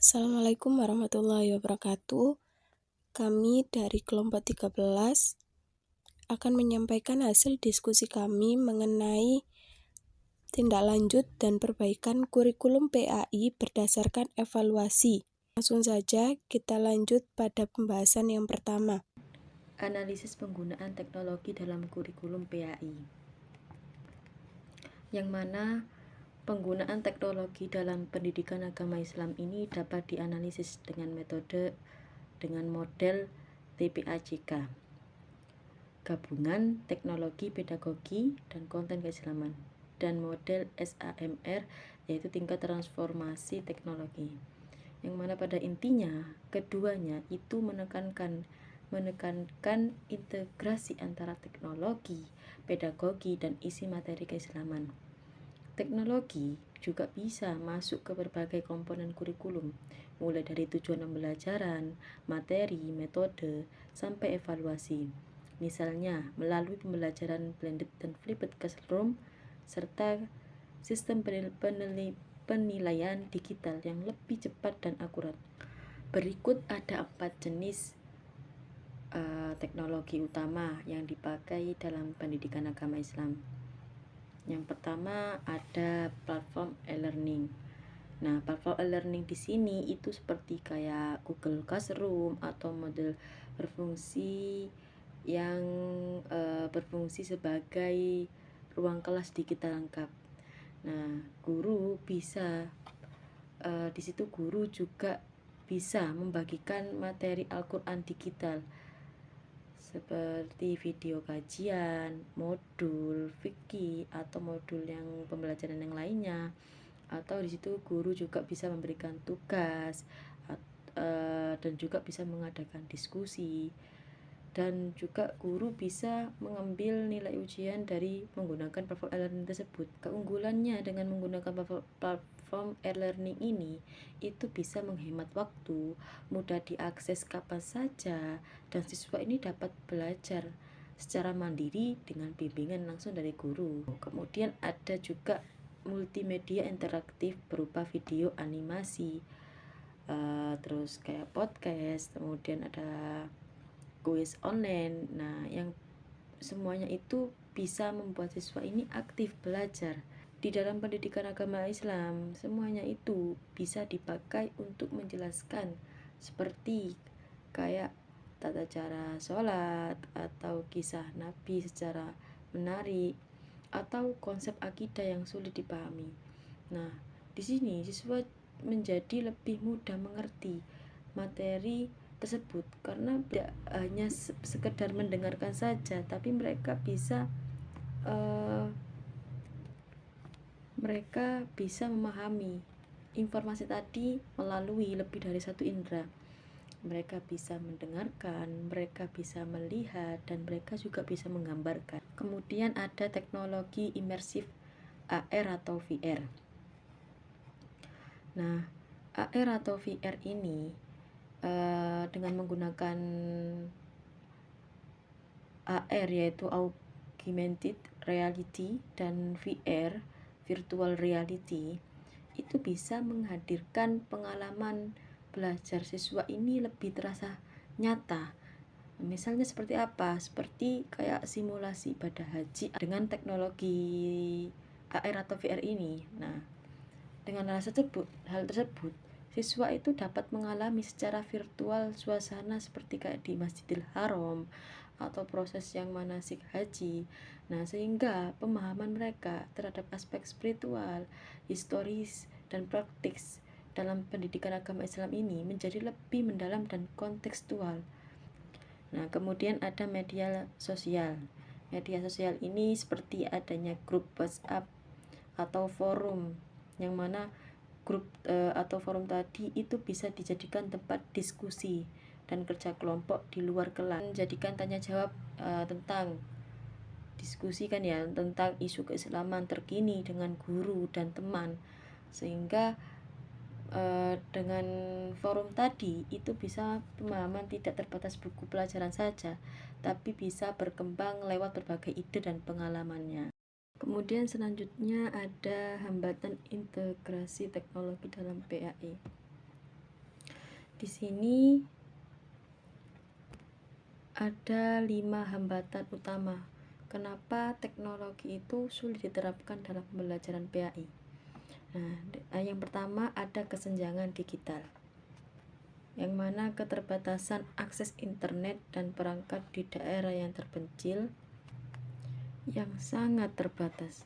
Assalamualaikum warahmatullahi wabarakatuh. Kami dari kelompok 13 akan menyampaikan hasil diskusi kami mengenai tindak lanjut dan perbaikan kurikulum PAI berdasarkan evaluasi. Langsung saja kita lanjut pada pembahasan yang pertama. Analisis penggunaan teknologi dalam kurikulum PAI, yang mana penggunaan teknologi dalam pendidikan agama Islam ini dapat dianalisis dengan model TPAJK, gabungan teknologi pedagogi dan konten keislaman, dan model SAMR, yaitu tingkat transformasi teknologi, yang mana pada intinya keduanya itu menekankan integrasi antara teknologi, pedagogi, dan isi materi keislaman. Teknologi juga bisa masuk ke berbagai komponen kurikulum, mulai dari tujuan pembelajaran, materi, metode, sampai evaluasi. Misalnya, melalui pembelajaran blended dan flipped classroom, serta sistem penilaian digital yang lebih cepat dan akurat. Berikut ada 4 jenis teknologi utama yang dipakai dalam pendidikan agama Islam. Yang pertama ada platform e-learning. Nah, platform e-learning di sini itu seperti kayak Google Classroom atau model berfungsi yang berfungsi sebagai ruang kelas digital lengkap. Nah, guru bisa di situ guru juga bisa membagikan materi Al-Quran digital seperti video kajian, modul fikih atau modul yang pembelajaran yang lainnya. Atau di situ guru juga bisa memberikan tugas dan juga bisa mengadakan diskusi, dan juga guru bisa mengambil nilai ujian dari menggunakan platform e-learning tersebut. Keunggulannya dengan menggunakan platform e-learning ini itu bisa menghemat waktu, mudah diakses kapan saja, dan siswa ini dapat belajar secara mandiri dengan bimbingan langsung dari guru. Kemudian ada juga multimedia interaktif berupa video, animasi, terus kayak podcast, kemudian ada kuis online. Nah, yang semuanya itu bisa membuat siswa ini aktif belajar. Di dalam pendidikan agama Islam, semuanya itu bisa dipakai untuk menjelaskan seperti kayak tata cara sholat atau kisah Nabi secara menarik atau konsep akidah yang sulit dipahami. Nah, di sini siswa menjadi lebih mudah mengerti materi tersebut karena tidak hanya sekedar mendengarkan saja, tapi mereka bisa memahami informasi tadi melalui lebih dari satu indera. Mereka bisa mendengarkan, mereka bisa melihat, dan mereka juga bisa menggambarkan. Kemudian ada teknologi imersif AR atau VR. Nah, AR atau VR ini dengan menggunakan AR yaitu augmented reality dan VR virtual reality itu bisa menghadirkan pengalaman belajar siswa ini lebih terasa nyata. Misalnya seperti apa? Seperti kayak simulasi ibadah haji dengan teknologi AR atau VR ini. Nah, dengan hal tersebut siswa itu dapat mengalami secara virtual suasana seperti kayak di Masjidil Haram atau proses yang manasik haji. Nah, sehingga pemahaman mereka terhadap aspek spiritual, historis, dan praktis dalam pendidikan agama Islam ini menjadi lebih mendalam dan kontekstual. Nah, kemudian ada media sosial. Media sosial ini seperti adanya grup WhatsApp atau forum, yang mana grup atau forum tadi itu bisa dijadikan tempat diskusi dan kerja kelompok di luar kelas. Menjadikan tanya jawab tentang diskusi kan ya, tentang isu keislaman terkini dengan guru dan teman, sehingga dengan forum tadi itu bisa pemahaman tidak terbatas buku pelajaran saja, tapi bisa berkembang lewat berbagai ide dan pengalamannya. Kemudian selanjutnya ada hambatan integrasi teknologi dalam PAI. Di sini ada 5 hambatan utama kenapa teknologi itu sulit diterapkan dalam pembelajaran PAI. Nah, yang pertama ada kesenjangan digital, yang mana keterbatasan akses internet dan perangkat di daerah yang terpencil yang sangat terbatas,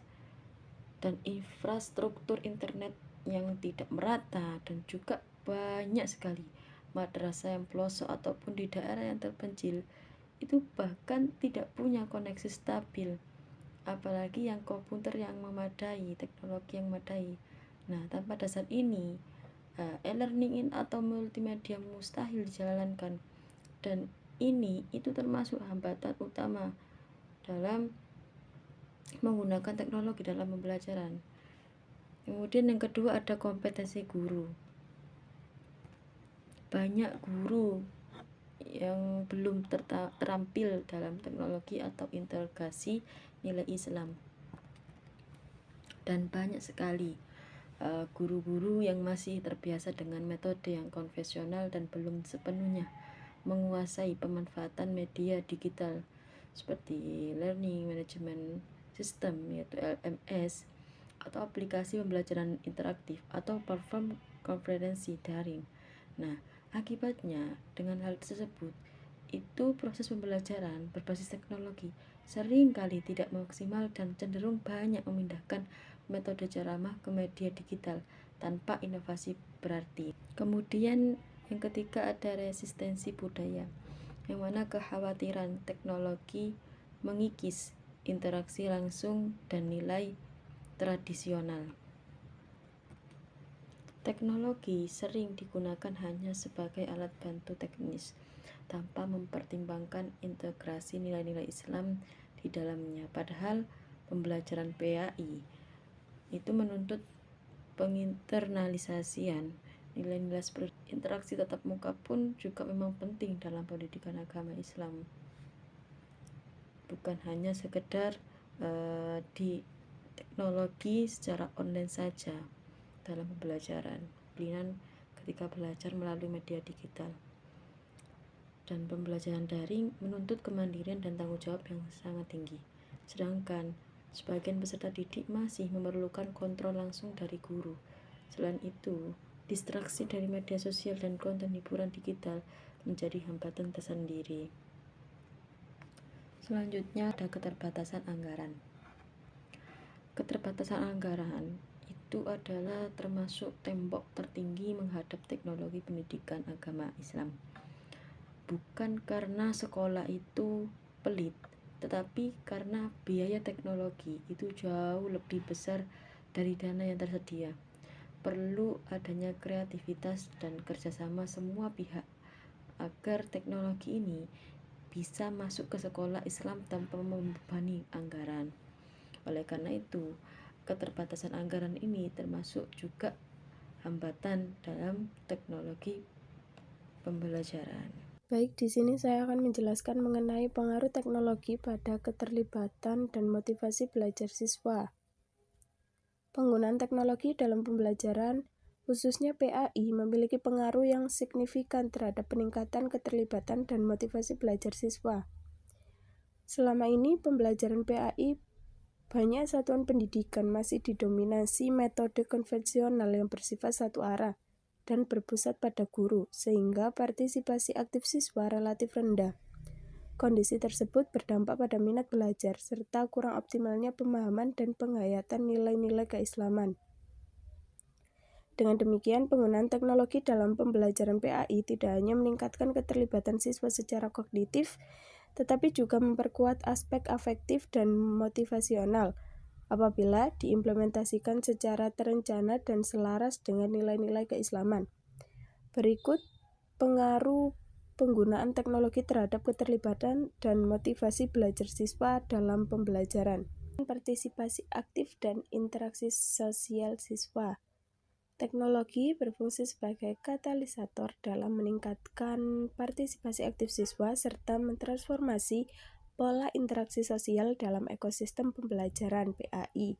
dan infrastruktur internet yang tidak merata, dan juga banyak sekali madrasah yang pelosok ataupun di daerah yang terpencil itu bahkan tidak punya koneksi stabil, apalagi yang komputer yang memadai, teknologi yang memadai. Nah, tanpa dasar ini e-learning atau multimedia mustahil dijalankan, dan ini itu termasuk hambatan utama dalam menggunakan teknologi dalam pembelajaran. Kemudian yang kedua ada kompetensi guru. Banyak guru yang belum terampil dalam teknologi atau integrasi nilai Islam, dan banyak sekali guru-guru yang masih terbiasa dengan metode yang konvensional dan belum sepenuhnya menguasai pemanfaatan media digital seperti Learning Management System yaitu LMS, atau aplikasi pembelajaran interaktif atau platform konferensi daring. Nah, akibatnya dengan hal tersebut itu proses pembelajaran berbasis teknologi seringkali tidak maksimal dan cenderung banyak memindahkan metode ceramah ke media digital tanpa inovasi berarti. Kemudian yang ketiga ada resistensi budaya, yang mana kekhawatiran teknologi mengikis interaksi langsung dan nilai tradisional. Teknologi sering digunakan hanya sebagai alat bantu teknis tanpa mempertimbangkan integrasi nilai-nilai Islam di dalamnya. Padahal pembelajaran PAI itu menuntut penginternalisasian nilai-nilai seperti interaksi tatap muka pun juga memang penting dalam pendidikan agama Islam, bukan hanya sekedar di teknologi secara online saja dalam pembelajaran. Kemudian ketika belajar melalui media digital dan pembelajaran daring menuntut kemandirian dan tanggung jawab yang sangat tinggi, sedangkan sebagian peserta didik masih memerlukan kontrol langsung dari guru. Selain itu, distraksi dari media sosial dan konten hiburan digital menjadi hambatan tersendiri. Selanjutnya ada keterbatasan anggaran. Keterbatasan anggaran itu adalah termasuk tembok tertinggi menghadap teknologi pendidikan agama Islam. Bukan karena sekolah itu pelit, tetapi karena biaya teknologi itu jauh lebih besar dari dana yang tersedia. Perlu adanya kreativitas dan kerjasama semua pihak agar teknologi ini bisa masuk ke sekolah Islam tanpa membebani anggaran. Oleh karena itu, keterbatasan anggaran ini termasuk juga hambatan dalam teknologi pembelajaran. Baik, di sini saya akan menjelaskan mengenai pengaruh teknologi pada keterlibatan dan motivasi belajar siswa. Penggunaan teknologi dalam pembelajaran, khususnya PAI, memiliki pengaruh yang signifikan terhadap peningkatan keterlibatan dan motivasi belajar siswa. Selama ini, pembelajaran PAI banyak satuan pendidikan masih didominasi metode konvensional yang bersifat satu arah dan berpusat pada guru, sehingga partisipasi aktif siswa relatif rendah. Kondisi tersebut berdampak pada minat belajar, serta kurang optimalnya pemahaman dan penghayatan nilai-nilai keislaman. Dengan demikian, penggunaan teknologi dalam pembelajaran PAI tidak hanya meningkatkan keterlibatan siswa secara kognitif, tetapi juga memperkuat aspek afektif dan motivasional apabila diimplementasikan secara terencana dan selaras dengan nilai-nilai keislaman. Berikut pengaruh penggunaan teknologi terhadap keterlibatan dan motivasi belajar siswa dalam pembelajaran. Partisipasi aktif dan interaksi sosial siswa. Teknologi berfungsi sebagai katalisator dalam meningkatkan partisipasi aktif siswa serta mentransformasi pola interaksi sosial dalam ekosistem pembelajaran PAI.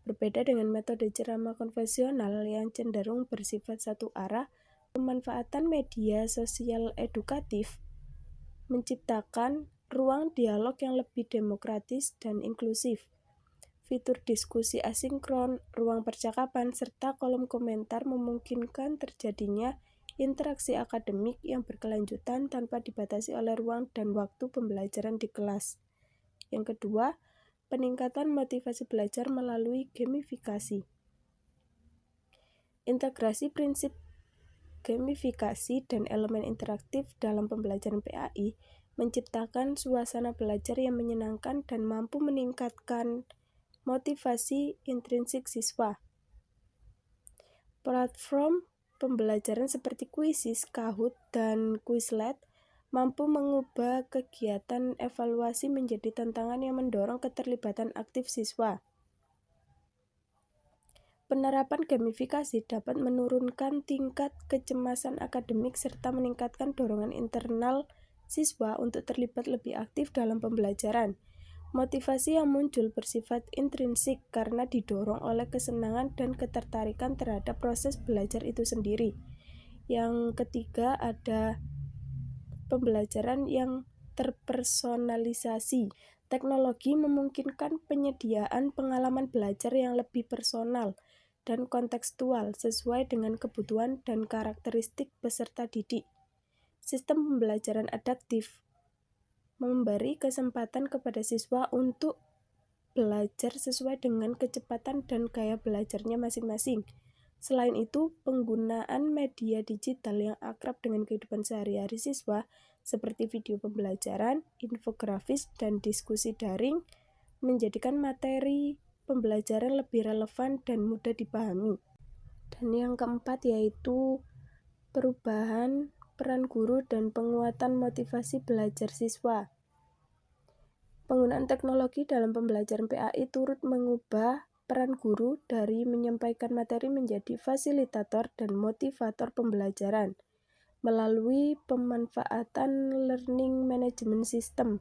Berbeda dengan metode ceramah konvensional yang cenderung bersifat satu arah, Pemanfaatan media sosial edukatif menciptakan ruang dialog yang lebih demokratis dan inklusif. Fitur diskusi asinkron, ruang percakapan, serta kolom komentar memungkinkan terjadinya interaksi akademik yang berkelanjutan tanpa dibatasi oleh ruang dan waktu pembelajaran di kelas. Yang kedua, peningkatan motivasi belajar melalui gamifikasi. Integrasi prinsip gamifikasi dan elemen interaktif dalam pembelajaran PAI menciptakan suasana belajar yang menyenangkan dan mampu meningkatkan motivasi intrinsik siswa. Platform pembelajaran seperti Quizizz, Kahoot, dan Quizlet mampu mengubah kegiatan evaluasi menjadi tantangan yang mendorong keterlibatan aktif siswa. Penerapan gamifikasi dapat menurunkan tingkat kecemasan akademik serta meningkatkan dorongan internal siswa untuk terlibat lebih aktif dalam pembelajaran. Motivasi yang muncul bersifat intrinsik karena didorong oleh kesenangan dan ketertarikan terhadap proses belajar itu sendiri. Yang ketiga, ada pembelajaran yang terpersonalisasi. Teknologi memungkinkan penyediaan pengalaman belajar yang lebih personal dan kontekstual sesuai dengan kebutuhan dan karakteristik peserta didik. Sistem pembelajaran adaptif memberi kesempatan kepada siswa untuk belajar sesuai dengan kecepatan dan gaya belajarnya masing-masing. Selain itu, penggunaan media digital yang akrab dengan kehidupan sehari-hari siswa seperti video pembelajaran, infografis, dan diskusi daring menjadikan materi pembelajaran lebih relevan dan mudah dipahami. Dan yang keempat yaitu perubahan peran guru dan penguatan motivasi belajar siswa. Penggunaan teknologi dalam pembelajaran PAI turut mengubah peran guru dari menyampaikan materi menjadi fasilitator dan motivator pembelajaran. Melalui pemanfaatan learning management system,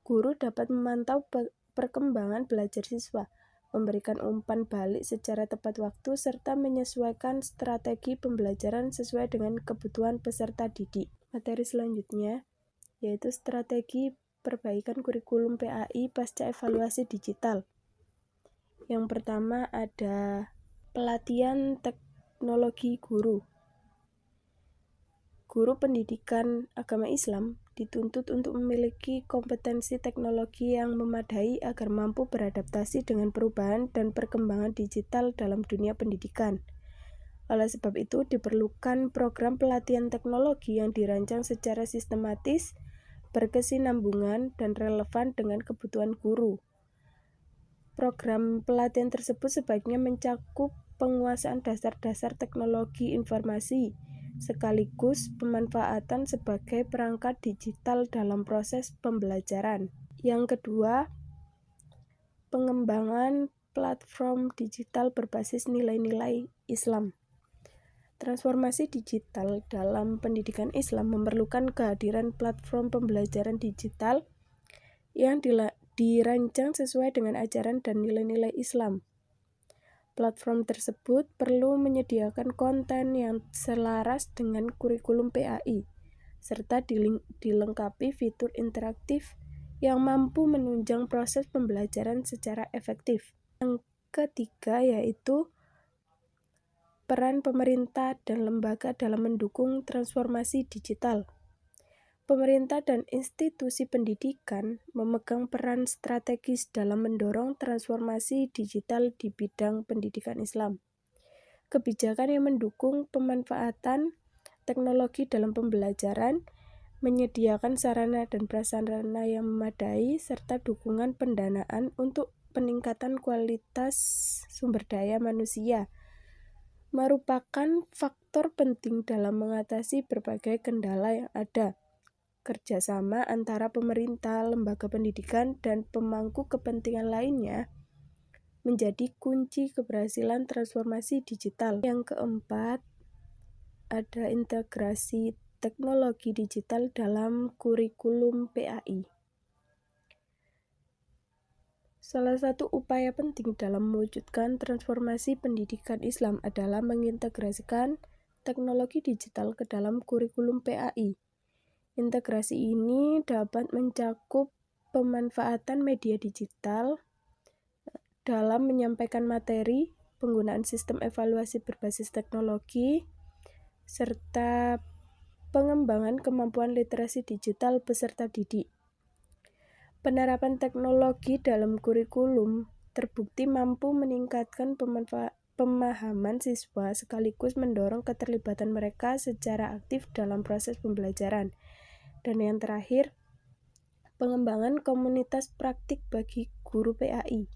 guru dapat memantau perkembangan belajar siswa, memberikan umpan balik secara tepat waktu, serta menyesuaikan strategi pembelajaran sesuai dengan kebutuhan peserta didik. Materi selanjutnya yaitu strategi perbaikan kurikulum PAI pasca evaluasi digital. Yang pertama ada pelatihan teknologi guru. Guru pendidikan agama Islam dituntut untuk memiliki kompetensi teknologi yang memadai agar mampu beradaptasi dengan perubahan dan perkembangan digital dalam dunia pendidikan. Oleh sebab itu, diperlukan program pelatihan teknologi yang dirancang secara sistematis, berkesinambungan, dan relevan dengan kebutuhan guru. Program pelatihan tersebut sebaiknya mencakup penguasaan dasar-dasar teknologi informasi, sekaligus pemanfaatan sebagai perangkat digital dalam proses pembelajaran. Yang kedua, pengembangan platform digital berbasis nilai-nilai Islam. Transformasi digital dalam pendidikan Islam memerlukan kehadiran platform pembelajaran digital yang dirancang sesuai dengan ajaran dan nilai-nilai Islam. Platform tersebut perlu menyediakan konten yang selaras dengan kurikulum PAI, serta dilengkapi fitur interaktif yang mampu menunjang proses pembelajaran secara efektif. Yang ketiga yaitu peran pemerintah dan lembaga dalam mendukung transformasi digital. Pemerintah dan institusi pendidikan memegang peran strategis dalam mendorong transformasi digital di bidang pendidikan Islam. Kebijakan yang mendukung pemanfaatan teknologi dalam pembelajaran, menyediakan sarana dan prasarana yang memadai, serta dukungan pendanaan untuk peningkatan kualitas sumber daya manusia, merupakan faktor penting dalam mengatasi berbagai kendala yang ada. Kerjasama antara pemerintah, lembaga pendidikan, dan pemangku kepentingan lainnya menjadi kunci keberhasilan transformasi digital. Yang keempat, ada integrasi teknologi digital dalam kurikulum PAI. Salah satu upaya penting dalam mewujudkan transformasi pendidikan Islam adalah mengintegrasikan teknologi digital ke dalam kurikulum PAI. Integrasi ini dapat mencakup pemanfaatan media digital dalam menyampaikan materi, penggunaan sistem evaluasi berbasis teknologi, serta pengembangan kemampuan literasi digital peserta didik. Penerapan teknologi dalam kurikulum terbukti mampu meningkatkan pemahaman siswa sekaligus mendorong keterlibatan mereka secara aktif dalam proses pembelajaran. Dan yang terakhir, pengembangan komunitas praktik bagi guru PAI.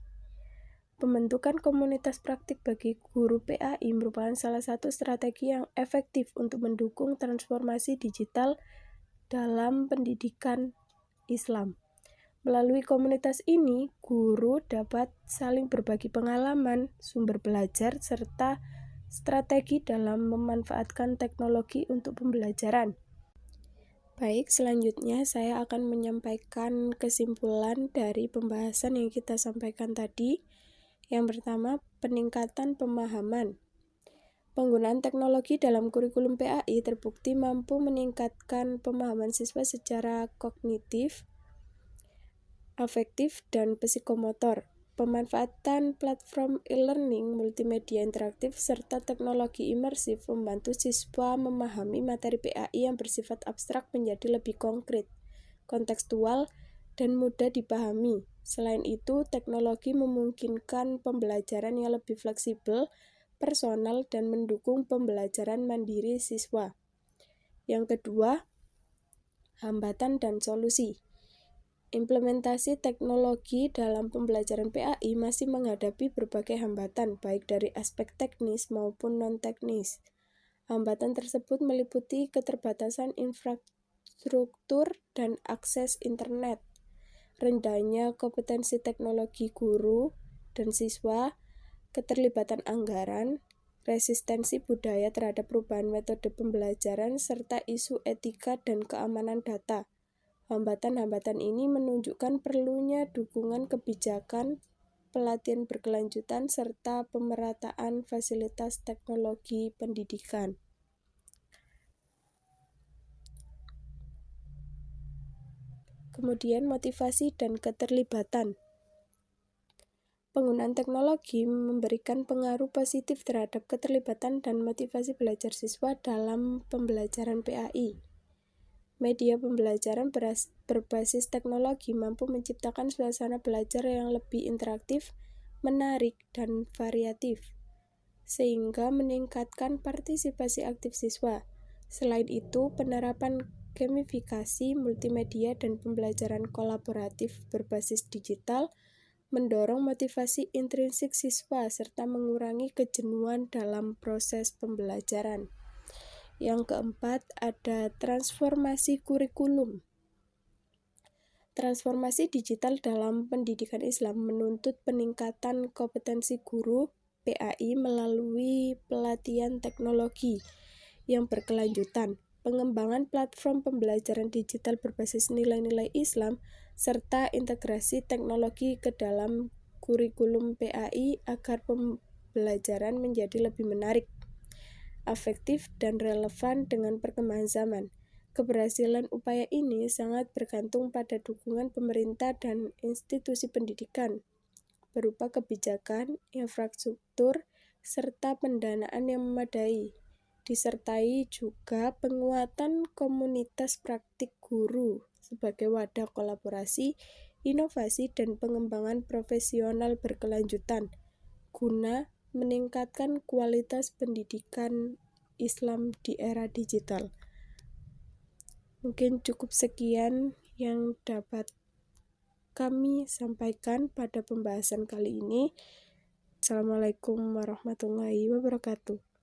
Pembentukan komunitas praktik bagi guru PAI merupakan salah satu strategi yang efektif untuk mendukung transformasi digital dalam pendidikan Islam. Melalui komunitas ini, guru dapat saling berbagi pengalaman, sumber belajar, serta strategi dalam memanfaatkan teknologi untuk pembelajaran. Baik, selanjutnya saya akan menyampaikan kesimpulan dari pembahasan yang kita sampaikan tadi. Yang pertama, peningkatan pemahaman. Penggunaan teknologi dalam kurikulum PAI terbukti mampu meningkatkan pemahaman siswa secara kognitif, afektif, dan psikomotor. Pemanfaatan platform e-learning, multimedia interaktif, serta teknologi imersif membantu siswa memahami materi PAI yang bersifat abstrak menjadi lebih konkret, kontekstual, dan mudah dipahami. Selain itu, teknologi memungkinkan pembelajaran yang lebih fleksibel, personal, dan mendukung pembelajaran mandiri siswa. Yang kedua, hambatan dan solusi. Implementasi teknologi dalam pembelajaran PAI masih menghadapi berbagai hambatan, baik dari aspek teknis maupun non-teknis. Hambatan tersebut meliputi keterbatasan infrastruktur dan akses internet, rendahnya kompetensi teknologi guru dan siswa, keterlibatan anggaran, resistensi budaya terhadap perubahan metode pembelajaran, serta isu etika dan keamanan data. Hambatan-hambatan ini menunjukkan perlunya dukungan kebijakan, pelatihan berkelanjutan, serta pemerataan fasilitas teknologi pendidikan. Kemudian motivasi dan keterlibatan. Penggunaan teknologi memberikan pengaruh positif terhadap keterlibatan dan motivasi belajar siswa dalam pembelajaran PAI. Media pembelajaran berbasis teknologi mampu menciptakan suasana belajar yang lebih interaktif, menarik, dan variatif, sehingga meningkatkan partisipasi aktif siswa. Selain itu, penerapan gamifikasi, multimedia, dan pembelajaran kolaboratif berbasis digital mendorong motivasi intrinsik siswa serta mengurangi kejenuhan dalam proses pembelajaran. Yang keempat, ada transformasi kurikulum. Transformasi digital dalam pendidikan Islam menuntut peningkatan kompetensi guru PAI melalui pelatihan teknologi yang berkelanjutan, pengembangan platform pembelajaran digital berbasis nilai-nilai Islam, serta integrasi teknologi ke dalam kurikulum PAI agar pembelajaran menjadi lebih menarik, afektif, dan relevan dengan perkembangan zaman. Keberhasilan upaya ini sangat bergantung pada dukungan pemerintah dan institusi pendidikan, berupa kebijakan, infrastruktur, serta pendanaan yang memadai, disertai juga penguatan komunitas praktik guru sebagai wadah kolaborasi, inovasi, dan pengembangan profesional berkelanjutan, guna meningkatkan kualitas pendidikan Islam di era digital. Mungkin cukup sekian yang dapat kami sampaikan pada pembahasan kali ini. Assalamualaikum warahmatullahi wabarakatuh.